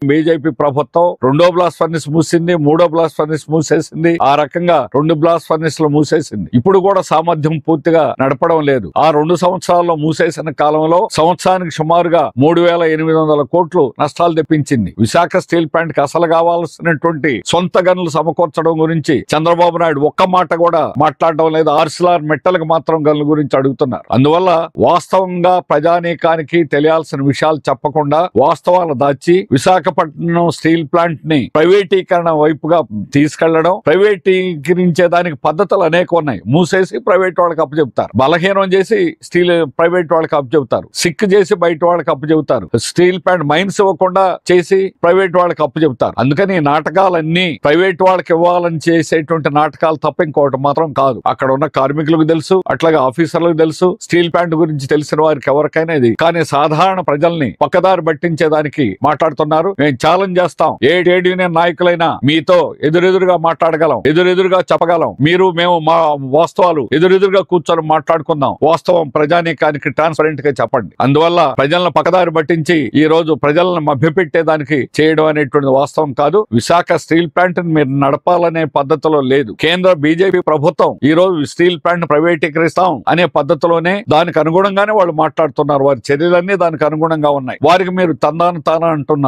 BJP ప్రభుత్వం రెండో blast furnish మూసింది, మూడో బ్లాస్ట్ ఫర్నిస్ మూసేసింది. ఆ రకంగా 2 బ్లాస్ట్ ఫర్నిస్లు మూసేసింది. ఇప్పుడు కూడా సామర్థ్యం పూర్తిగా నడపడం లేదు. ఆ 2 సంవత్సరాల్లో మూసేసిన కాలంలో సంవత్సరానికి సుమారుగా 3,800 కోట్లు నష్టాలు తెప్పించింది. విశాఖ స్టీల్ ప్లాంట్ కి అసలు కావాల్సినటువంటి సొంత గనులు సమకూర్చడం గురించి చంద్రబాబు నాయుడు ఒక్క మాట కూడా మాట్లాడడం లేదు. ఆర్సిలార్ మెట్టలకు మాత్రం గనుల గురించి అడుగుతున్నారు. అందువల్ల వాస్తవంగా ప్రజానీకానికి తెలియాల్సిన విషయాలు చెప్పకుండా వాస్తవాలు దాచి విశాఖపట్నం స్టీల్ ప్లాంట్ ని ప్రైవేటీకరణ వైపుగా తీసుకెళ్లడం, ప్రైవేటీకరించే దానికి పద్ధతులు అనేక ఉన్నాయి. మూసేసి ప్రైవేట్ వాళ్ళకి అప్పచెబుతారు, బలహీనం చేసి స్టీల్ ప్రైవేట్ వాళ్ళకి అప్పచెబుతారు, సిక్ చేసి బయట వాళ్ళకి అప్పచెబుతారు, స్టీల్ ప్లాంట్ మైన్స్ ఇవ్వకుండా చేసి ప్రైవేట్ వాళ్ళకి అప్పచెబుతారు. అందుకని ఈ నాటకాలన్నీ ప్రైవేట్ వాళ్ళకి ఇవ్వాలని చేసేటువంటి నాటకాలు తప్ప ఇంకోటి మాత్రం కాదు. అక్కడ ఉన్న కార్మికులకు తెలుసు, అట్లాగే ఆఫీసర్లకు తెలుసు, స్టీల్ ప్లాంట్ గురించి తెలిసిన వారికి ఎవరికైనా ఇది. కానీ సాధారణ ప్రజల్ని పక్కదారి పట్టించేదానికి మాట్లాడుతున్నారు. మేము ఛాలెంజ్ చేస్తాం. ఏ ట్రేడ్ యూనియన్ నాయకులైనా మీతో ఎదురెదురుగా మాట్లాడగలం, ఎదురెదురుగా చెప్పగలం. మేము మా వాస్తవాలు ఎదురెదురుగా కూర్చొని మాట్లాడుకుందాం. వాస్తవం ప్రజానీకానికి ట్రాన్స్పరెంట్ గా చెప్పండి. అందువల్ల ప్రజలను పక్కదారి పట్టించి ఈ రోజు ప్రజలను మభ్యపెట్టేదానికి చేయడం అనేటువంటి వాస్తవం కాదు. విశాఖ స్టీల్ ప్లాంట్ మీరు నడపాలనే పద్ధతిలో లేదు. కేంద్ర బీజేపీ ప్రభుత్వం ఈ రోజు స్టీల్ ప్లాంట్ ప్రైవేటీకరిస్తాం అనే పద్ధతిలోనే దానికి అనుగుణంగానే వాళ్ళు మాట్లాడుతున్నారు. వారి చర్యలన్నీ దానికి అనుగుణంగా ఉన్నాయి. వారికి మీరు తందాను తానా అంటున్నారు.